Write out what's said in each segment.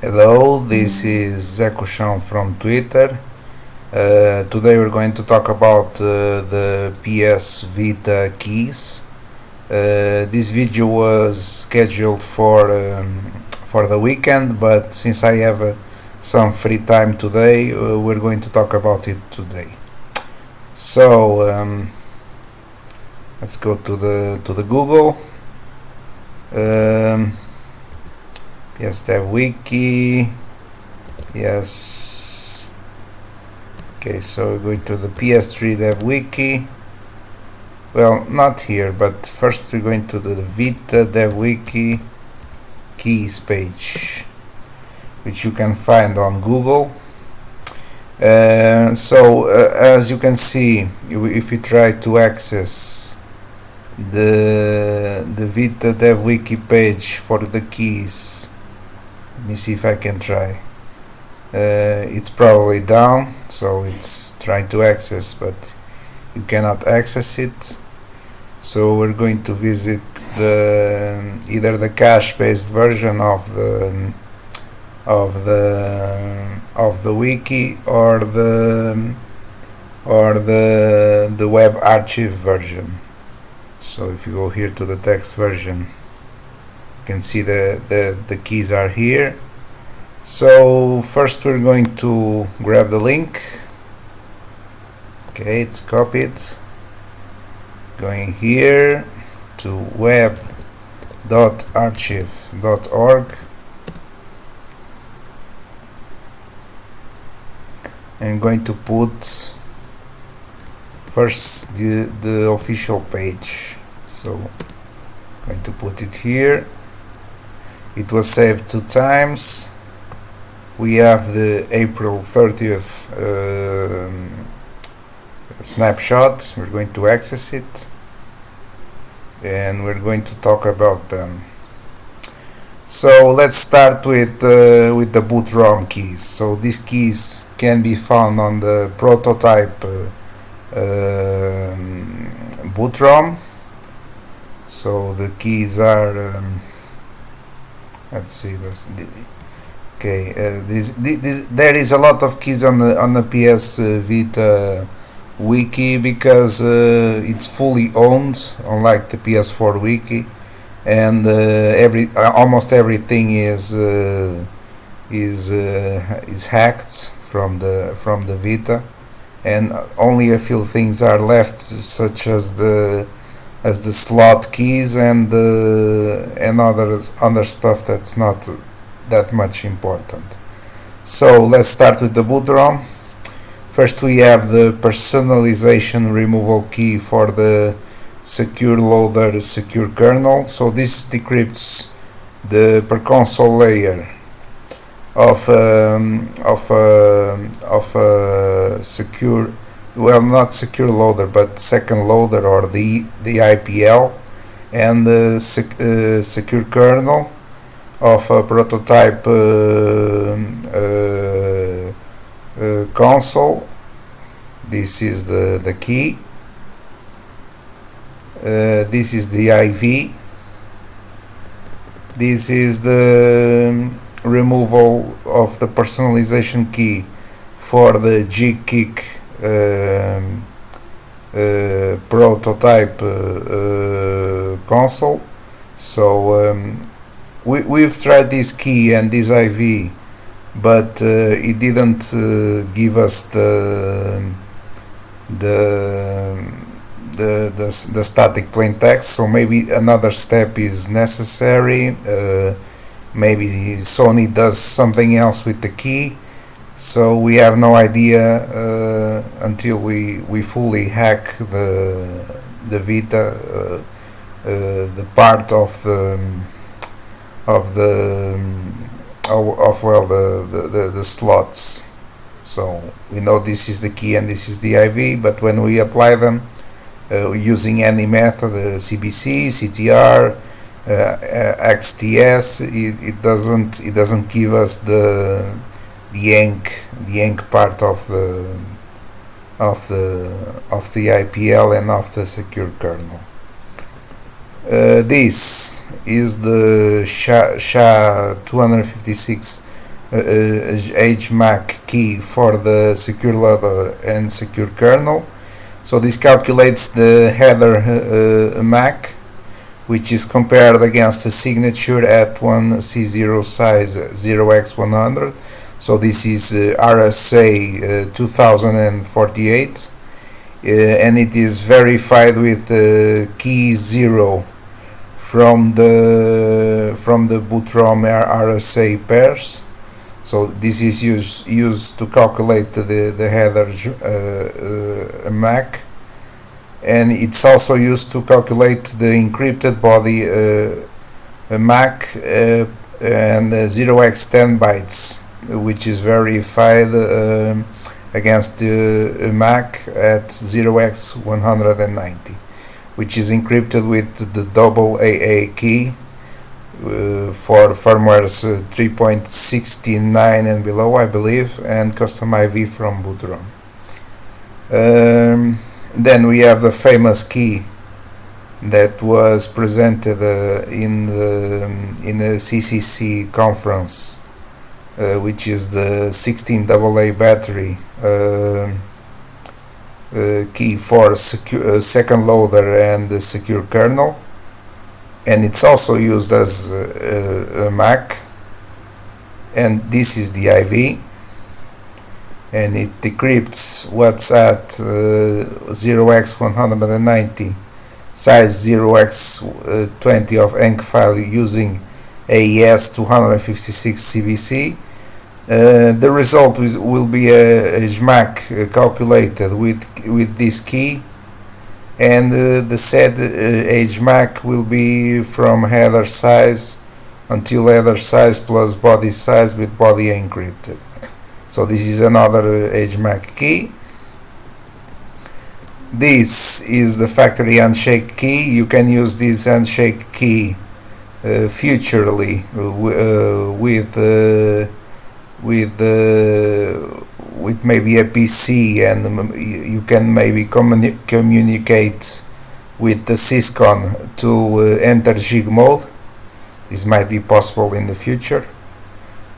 Hello, this is Zekushan from Twitter. Today we're going to talk about the PS Vita keys. This video was scheduled for the weekend, but since I have some free time today, we're going to talk about it today. So let's go to the Google. Yes, dev wiki. Yes. Okay, so we're going to the PS3 dev wiki. Well, not here, but first we're going to the Vita dev wiki keys page, which you can find on Google. As you can see, if you try to access the Vita dev wiki page for the keys, let me see if I can try. It's probably down, so it's trying to access, but you cannot access it. So we're going to visit either the cache-based version of the wiki or the web archive version. So if you go here to the text version, you can see the keys are here. So first we're going to grab the link. Okay, it's copied. Going here to web.archive.org and going to put first the official page. So going to put it here. It was saved 2 times. We have the April 30th snapshot. We're going to access it and we're going to talk about them. So let's start with the boot ROM keys. So these keys can be found on the prototype boot ROM. So the keys are let's see. Okay, there is a lot of keys on the PS Vita wiki because it's fully owned, unlike the PS4 wiki, and almost everything is hacked from the Vita, and only a few things are left, such as the slot keys and other stuff that's not that much important. So let's start with the boot ROM. First we have the personalization removal key for the secure loader secure kernel. So this decrypts the perconsole layer of secure, well, not secure loader, but second loader, or the IPL, and the secure kernel of a prototype console. This is the key. This is the IV. This is the removal of the personalization key for the G-Kick prototype console. So we've tried this key and this IV, but it didn't give us the static plain text. So maybe another step is necessary. Maybe Sony does something else with the key. So we have no idea until we fully hack the Vita, the part of the slots. So we know this is the key and this is the IV, but when we apply them using any method, CBC, CTR, XTS, it doesn't give us the yank part of the IPL and of the secure kernel. This is the SHA-256 HMAC key for the secure loader and secure kernel. So this calculates the header MAC, which is compared against the signature at one C0 size 0x100. So this is RSA 2048, and it is verified with key 0 from the boot ROM RSA pairs. So this is used to calculate the header MAC, and it's also used to calculate the encrypted body MAC and 0x10 bytes, which is verified against the MAC at 0x190, which is encrypted with the double AA key for firmwares 3.69 and below, I believe, and custom IV from boot ROM. Then we have the famous key that was presented in the CCC conference, which is the 16 AA battery key for second loader and the secure kernel, and it's also used as a MAC. And this is the IV, and it decrypts what's at 0x190 size 0x20 of ENC file using AES 256 CBC. The result will be a HMAC calculated with this key, and the said HMAC will be from header size until header size plus body size with body encrypted. So this is another HMAC key. This is the factory handshake key. You can use this handshake key futurely with maybe a PC, and you can maybe communicate with the syscon to enter gig mode. This might be possible in the future.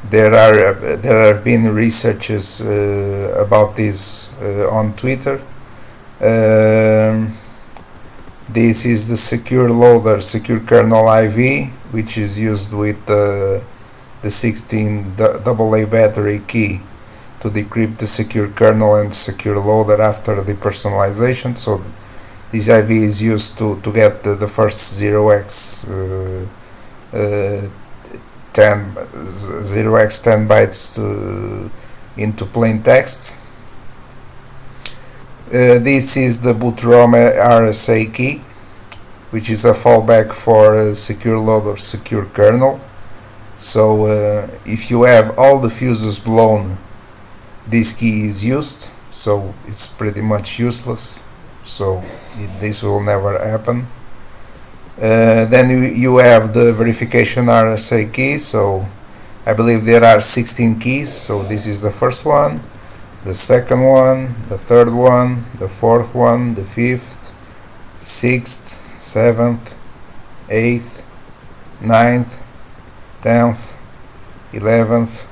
There have been researches about this on Twitter. This is the secure loader, secure kernel IV, which is used with the 16 AA battery key to decrypt the secure kernel and secure loader after the personalization. So this IV is used to get the first 0x 10 bytes into plain text. This is the boot ROM RSA key, which is a fallback for secure loader, secure kernel. So if you have all the fuses blown, this key is used, so it's pretty much useless. So this will never happen. Then you have the verification RSA key. So I believe there are 16 keys. So this is the first one, the second one, the third one, the fourth one, the fifth, sixth, seventh, eighth, ninth, 10th, 11th,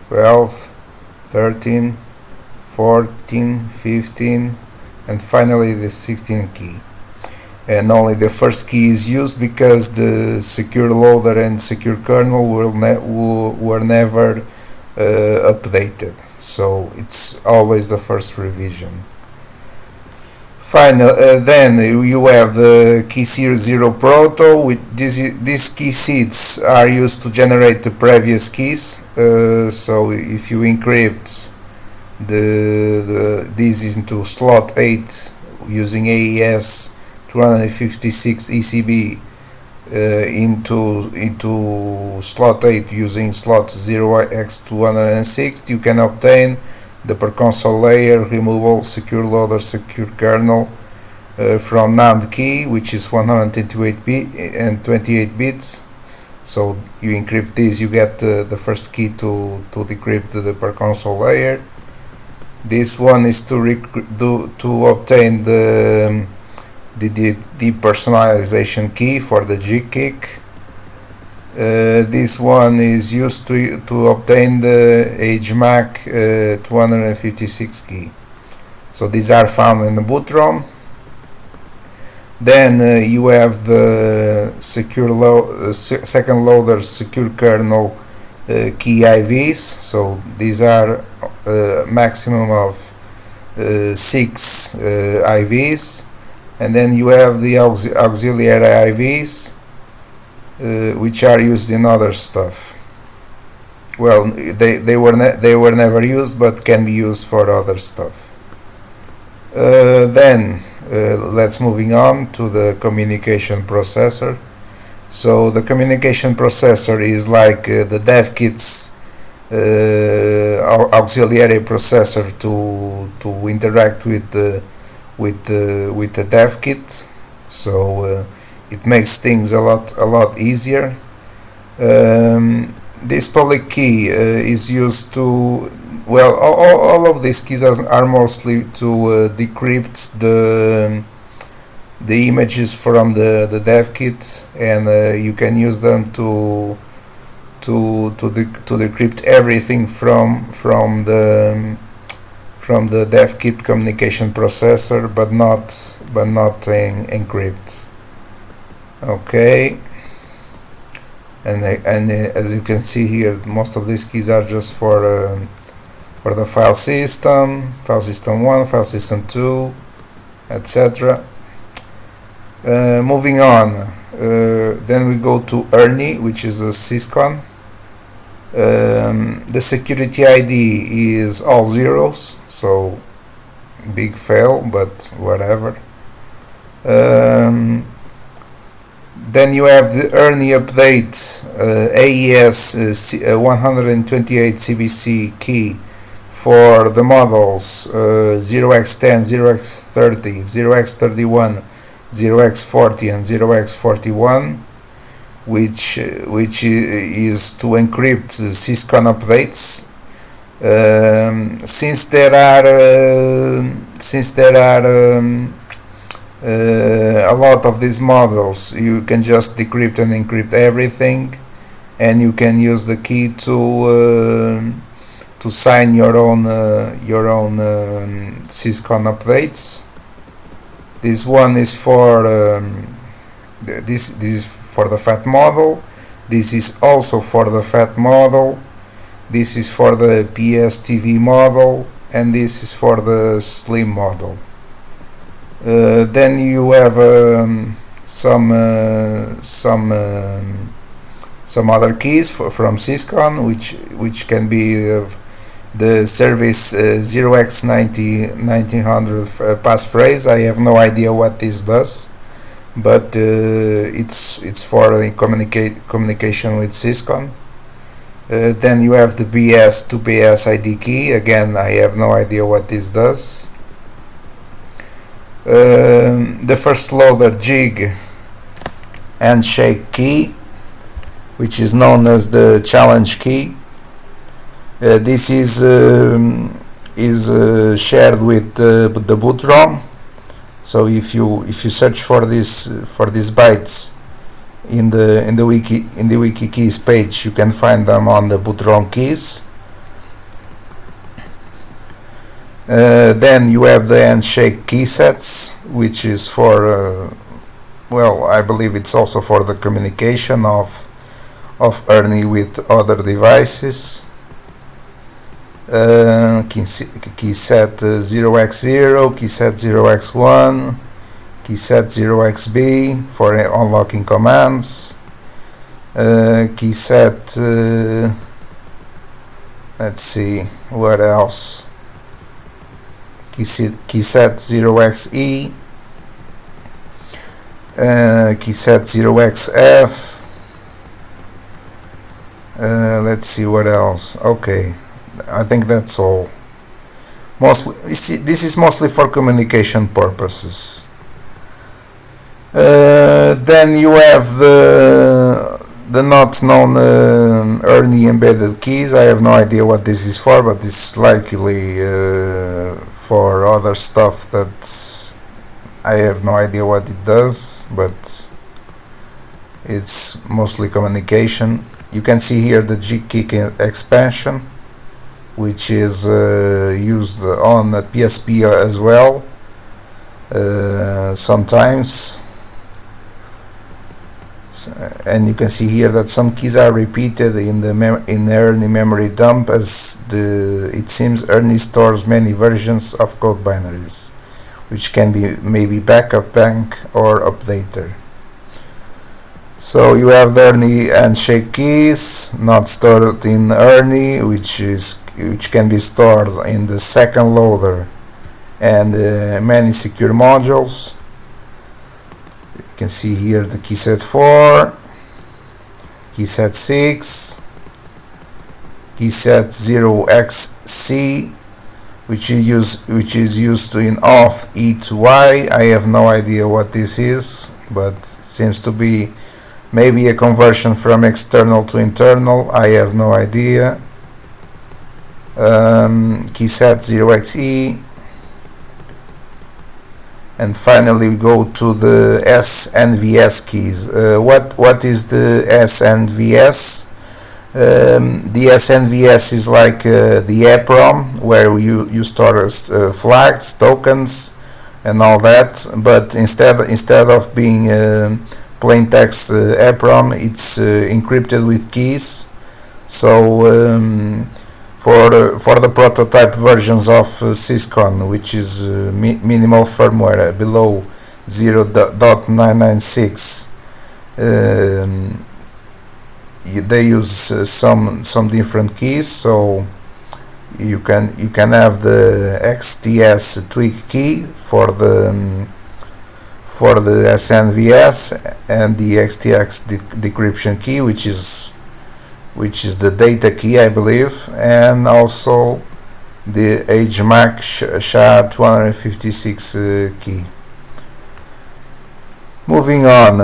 12th, 13, 14, 15, and finally the 16th key. And only the first key is used because the secure loader and secure kernel were never updated. So it's always the first revision. Then you have the key series 0 proto. These key seeds are used to generate the previous keys. So if you encrypt these into slot 8 using AES 256 ECB into slot 8 using slot 0x206, you can obtain the perconsole layer, removable, secure loader, secure kernel from NAND key, which is 128 bits. So you encrypt this, you get the first key to decrypt the perconsole layer. This one is to obtain the depersonalization key for the G-kick. This one is used to obtain the HMAC 256 key. So these are found in the boot ROM. Then you have the second loader secure kernel key IVs. So these are maximum of 6 IVs, and then you have the auxiliary IVs, which are used in other stuff. Well, they were never used, but can be used for other stuff. Then let's moving on to the communication processor. So the communication processor is like the dev kit's auxiliary processor to interact with the dev kit. So it makes things a lot easier. This public key is used to, well, all of these keys are mostly to decrypt the images from the dev kit, and you can use them to decrypt everything from the dev kit communication processor, but not encrypt. Okay. And as you can see here, most of these keys are just for the file system 1, file system 2, etc. Moving on, then we go to Ernie, which is a syscon. The security ID is all zeros, so big fail, but whatever. Then you have the Ernie update AES 128 CBC key for the models 0x10, 0x30, 0x31, 0x40 and 0x41, which is to encrypt syscon updates. Since there are a lot of these models, you can just decrypt and encrypt everything, and you can use the key to sign your own syscon updates. This one is for this is for the fat model. This is also for the fat model. This is for the PSTV model, and this is for the slim model. Then you have some other keys from syscon, which can be the service 0x1900 passphrase. I have no idea what this does, but it's for communication with syscon. Then you have the BS to BS ID key. Again, I have no idea what this does. The first loader jig handshake key, which is known as the challenge key. This is shared with the boot ROM. So if you search for these bytes in the wiki keys page, you can find them on the boot ROM keys. Then you have the handshake key sets, which is for well, I believe it's also for the communication of Ernie with other devices. Key set 0x0, key set 0x1, key set 0xb for unlocking commands. Key set let's see what else. Key set 0xe, key set 0xf. Let's see what else. Okay, I think that's all. Mostly, this is mostly for communication purposes. Then you have the not known Ernie embedded keys. I have no idea what this is for, but it's likely for other stuff that I have no idea what it does, but It's mostly communication. You can see here the G-Kick expansion, which is used on the PSP as well sometimes. And you can see here that some keys are repeated in the Ernie memory dump, as it seems Ernie stores many versions of code binaries, which can be maybe backup bank or updater. So you have the Ernie handshake keys not stored in Ernie, which can be stored in the second loader and many secure modules. You can see here the key set 4, key set 6, key set 0xc, which is used to in auth E to Y. I have no idea what this is, but it seems to be maybe a conversion from external to internal. I have no idea. Key set 0xe, and finally we go to the SNVS keys. What is the SNVS? The SNVS is like the EPROM, where you store flags, tokens, and all that. But instead of being plain text EPROM, it's encrypted with keys. So for the prototype versions of Syscon, which is minimal firmware below 0.996, they use some different keys. So you can have the XTS tweak key for the SNVS, and the XTX decryption key, which is the data key, I believe, and also the HMAC SHA-256 key. Moving on,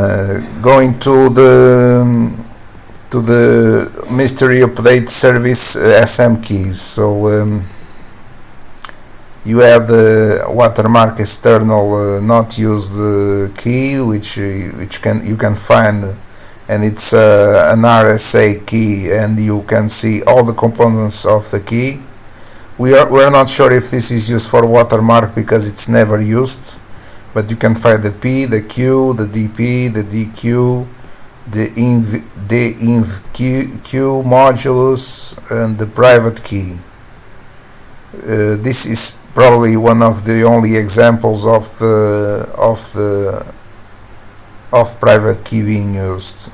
going to the mystery update service SM keys. So you have the watermark external not used key, which you can find, and it's an RSA key, and you can see all the components of the key. We're not sure if this is used for watermark because it's never used, but you can find the P, the Q, the DP, the DQ, the INVQ modulus, and the private key. This is probably one of the only examples of private key being used.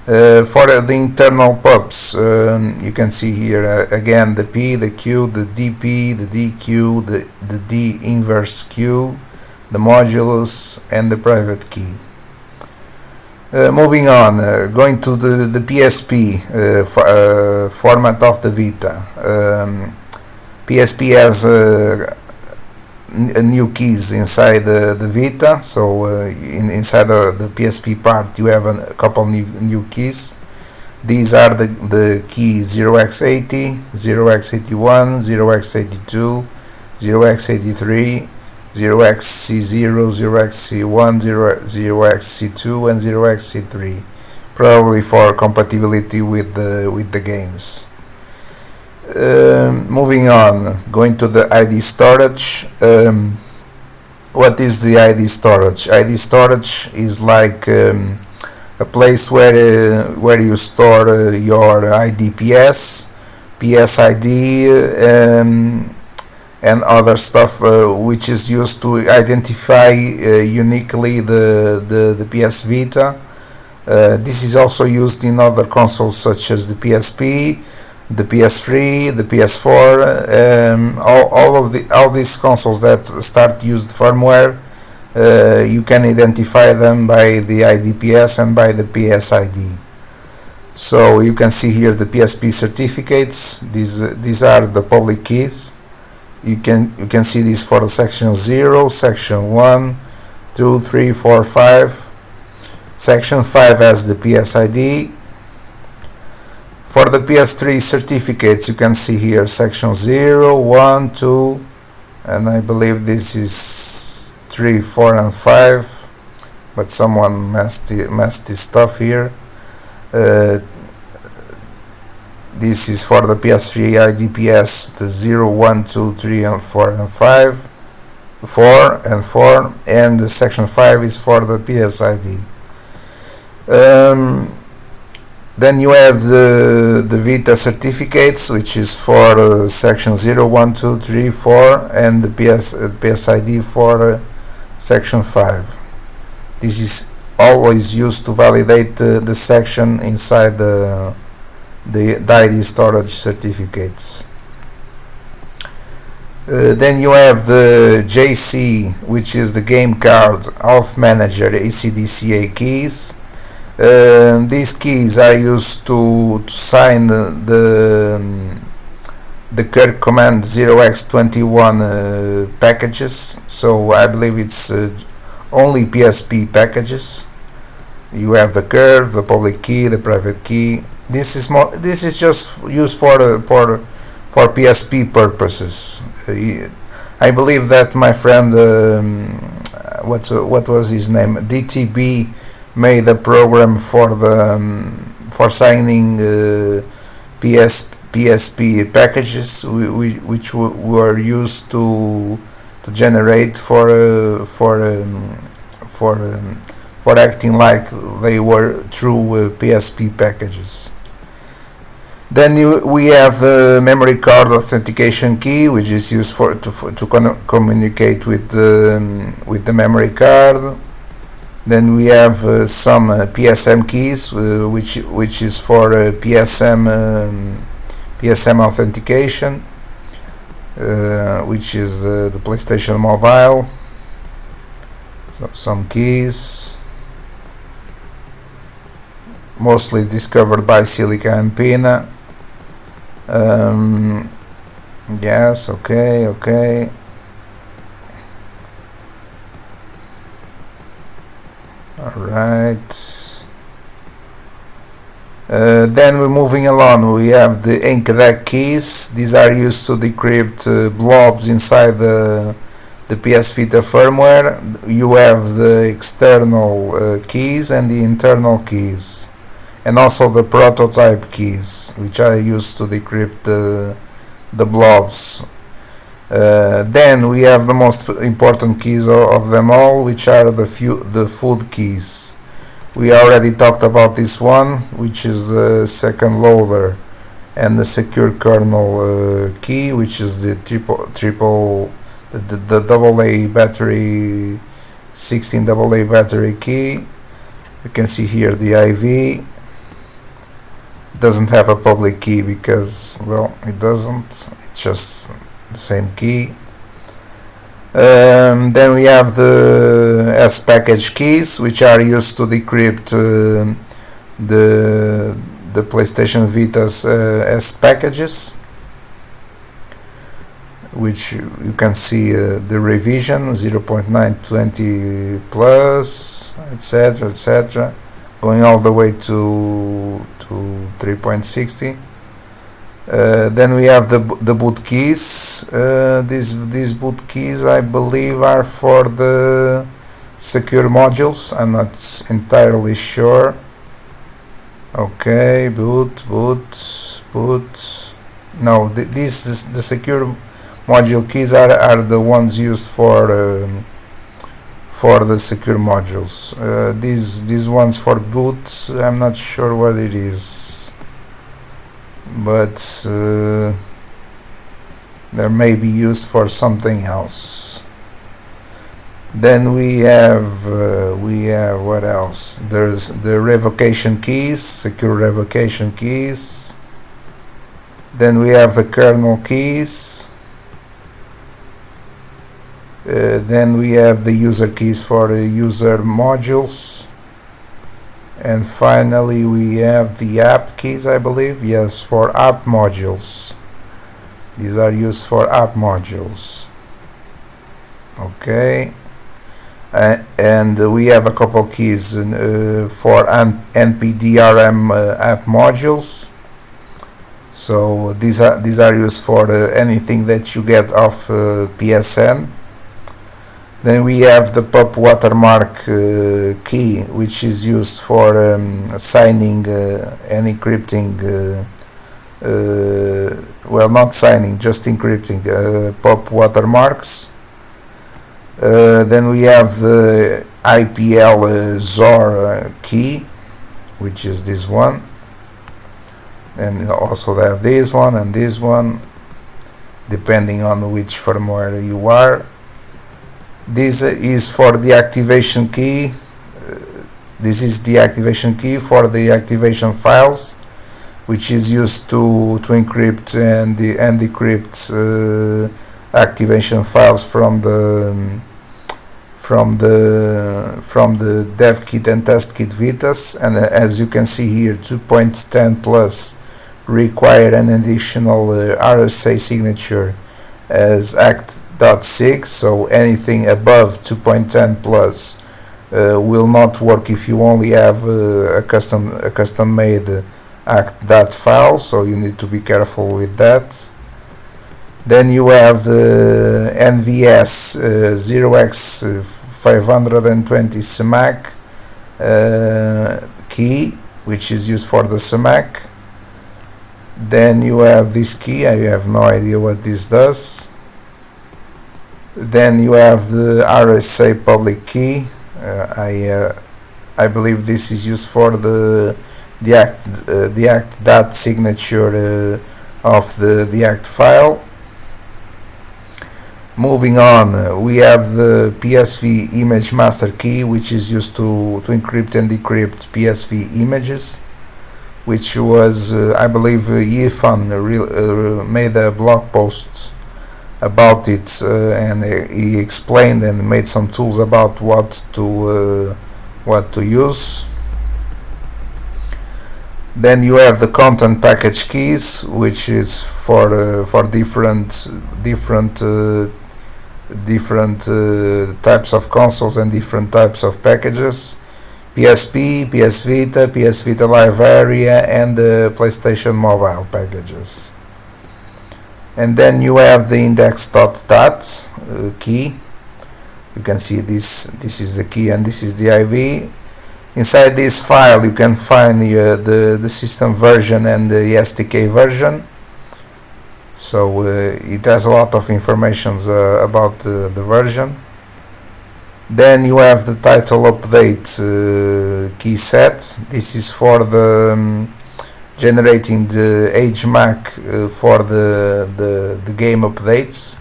For the internal pubs, you can see here again the P, the Q, the DP, the DQ, the D inverse Q, the modulus, and the private key. Moving on, going to the PSP format of the Vita. PSP has new keys inside the Vita, so inside the PSP part you have a couple new keys. These are the keys 0x80, 0x81, 0x82, 0x83, 0xC0, 0xC1, 0xC2, and 0xC3, probably for compatibility with the games. Moving on, going to the ID storage. What is the ID storage? ID storage is like a place where you store your IDPS, PSID, and other stuff which is used to identify uniquely the PS Vita. This is also used in other consoles such as the PSP, the PS3, the PS4, all these consoles that start used firmware. You can identify them by the IDPS and by the PSID. So you can see here the PSP certificates. These are the public keys. You can see these for the section 0, section 1, 2, 3, 4, 5. Section 5 has the PSID. For the PS3 certificates, you can see here section 0, 1, 2, and I believe this is 3, 4, and 5. but someone messed this stuff here. This is for the PS3 IDPS, the 0, 1, 2, 3, and 4 and 5, 4 and 4, and the section 5 is for the PSID. Then you have the Vita certificates, which is for section 0, 1, 2, 3, 4, and the PSID for section 5. This is always used to validate the section inside the ID storage certificates. Then you have the JC, which is the game card, Auth Manager, ACDCA keys. These keys are used to sign the Kirk command 0x21 packages. So I believe it's only PSP packages. You have the curve, the public key, the private key. This is just used for PSP purposes. I believe that my friend, what was his name, DTB, made a program for for signing PSP packages, which were used to generate for acting like they were true PSP packages. Then we have the memory card authentication key, which is used to communicate with the memory card. Then we have some PSM keys, which is for PSM authentication, which is the PlayStation Mobile. So some keys, mostly discovered by Silica and Pina. Yes, okay. Alright. Then we're moving along. We have the EncDEC keys. These are used to decrypt blobs inside the PS Vita firmware. You have the external keys and the internal keys, and also the prototype keys, which are used to decrypt the blobs. Then we have the most important keys of them all, which are the food keys. We already talked about this one, which is the second loader, and the secure kernel key, which is the the AA battery, 16 AA battery key. You can see here the IV. Doesn't have a public key because, well, it doesn't. It's just the same key. Then we have the S package keys, which are used to decrypt the PlayStation Vita's S packages, which you can see the revision 0.920 plus, etc., going all the way to 3.60. Then we have the boot keys. These boot keys, I believe, are for the secure modules. I'm not entirely sure. Okay, boot. No, this is the secure module keys are the ones used for the secure modules. These ones for boot, I'm not sure what it is, but they may be used for something else. Then we have what else? There's the revocation keys, secure revocation keys. Then we have the kernel keys. Then we have the user keys for the user modules. And finally we have the app keys, I believe. Yes, for app modules. These are used for app modules. Okay. And we have a couple keys for NPDRM app modules. So these are used for anything that you get off PSN. Then we have the pub watermark key, which is used for signing and encrypting, well, not signing, just encrypting pub watermarks. Then we have the IPL ZOR key, which is this one, and also they have this one and this one, depending on which firmware you are. This is for the activation key. This is the activation key for the activation files, which is used to encrypt and decrypt activation files from the dev kit and test kit Vitas. And as you can see here, 2.10 plus require an additional RSA signature as act.6, so anything above 2.10 plus will not work if you only have a custom made act file, so you need to be careful with that. Then you have the NVS 0x520 SMAC key, which is used for the SMAC. Then you have this key, I have no idea what this does. Then you have the RSA public key. I believe this is used for the act dot signature of the act file. Moving on, we have the PSV image master key, which is used to encrypt and decrypt PSV images, which was I believe Yifan made a blog post about it, and he explained and made some tools about what to use. Then you have the content package keys, which is for different types of consoles and different types of packages: PSP, PS Vita, PS Vita Live Area, and the PlayStation Mobile packages. And then you have the index.dat key. You can see this is the key and this is the IV. Inside this file you can find the system version and the SDK version. So it has a lot of information about the version. Then you have the title update key set. This is for the generating the HMAC for the game updates.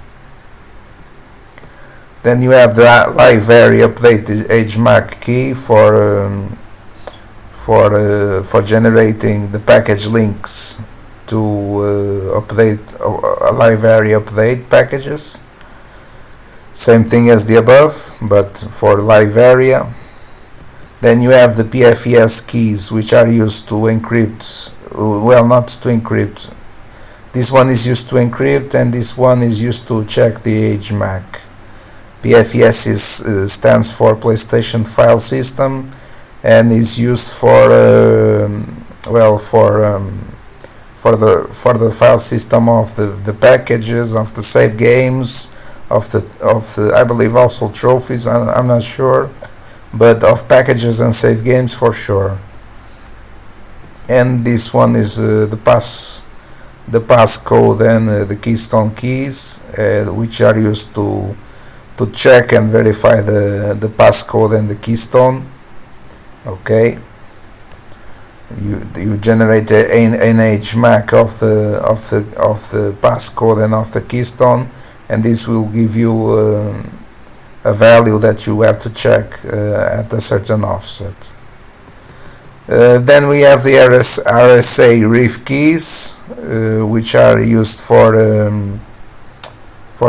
Then you have the live area update HMAC key for generating the package links to update live area update packages. Same thing as the above, but for live area. Then you have the PFES keys, which are used to encrypt, well, not to encrypt. This one is used to encrypt and this one is used to check the HMAC. PFES stands for PlayStation File System and is used for the file system of the packages, of the save games, of the I believe also trophies. I'm not sure, but of packages and save games for sure. And this one is the passcode and the keystone keys, which are used to check and verify the passcode and the keystone. Okay, you generate an HMAC of the passcode and of the keystone, and this will give you a value that you have to check at a certain offset. Then we have the RSA RIF keys, which are used for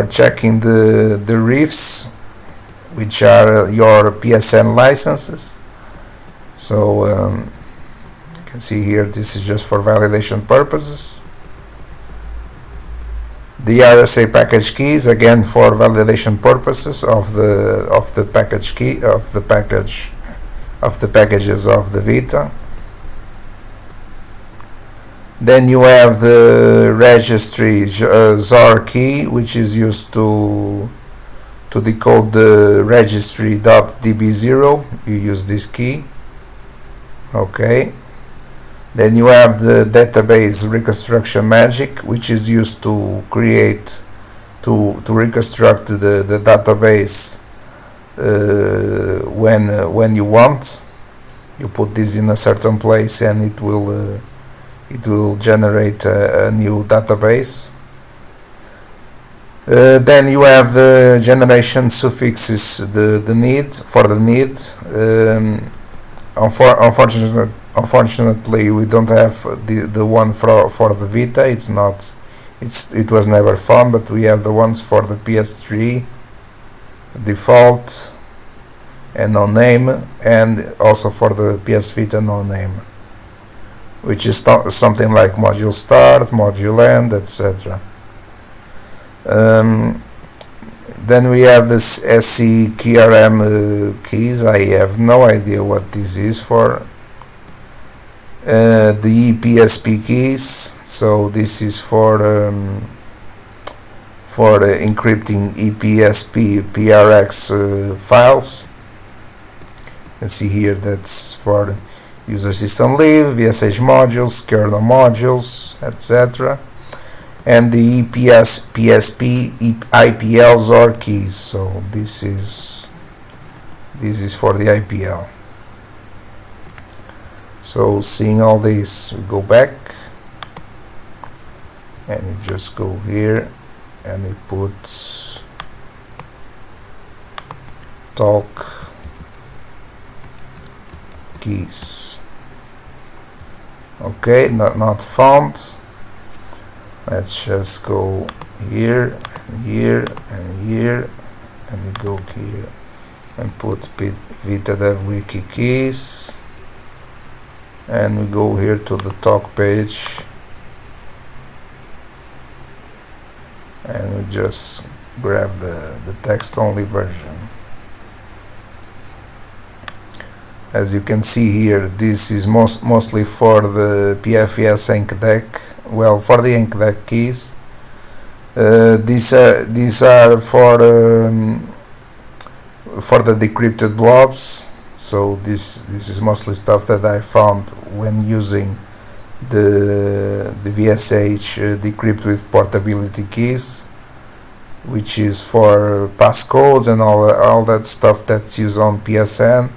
checking the RIFs, which are your PSN licenses. So you can see here, this is just for validation purposes. The RSA package keys, again for validation purposes of the package key of the packages of the Vita. Then you have the registry ZOR key, which is used to to decode the registry.db0, you use this key. Okay. Then you have the database reconstruction magic, which is used to create, to reconstruct the database when you want. You put this in a certain place and it will generate a new database. Then you have the generation suffixes, the need for the need. Unfortunately, we don't have the one for the Vita. It was never found, but we have the ones for the PS3, default and no name, and also for the PS Vita no name, which is something like module start, module end, etc. Then we have this SCKRM keys. I have no idea what this is for. The EPSP keys, so this is for encrypting EPSP PRX files. You can see here that's for user system leave, VSH modules, kernel modules, etc. And the EPS, PSP, IPL XOR keys. So this is for the IPL. So seeing all this, we go back and you just go here and you put talk keys. Okay, not found. Let's just go here and here and here, and we go here and put Vita Dev Wiki keys, and we go here to the talk page and we just grab the text only version. As you can see here, this is mostly for the PFS EncDec. Well, for the EncDec keys. These are for the decrypted blobs. So this is mostly stuff that I found when using the VSH decrypt with portability keys, which is for passcodes and all that stuff that's used on PSN.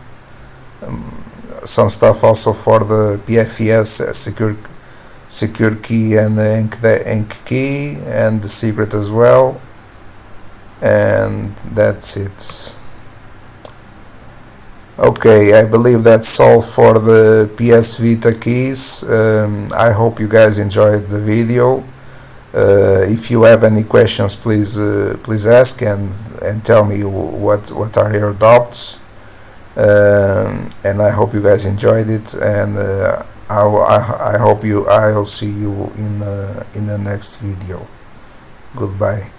Some stuff also for the PFES secure key and the enc key and the secret as well, and that's it. Okay, I believe that's all for the PS Vita keys. I hope you guys enjoyed the video. If you have any questions, please ask and tell me what are your doubts. And I hope you guys enjoyed it, and I hope I'll see you in the next video. Goodbye.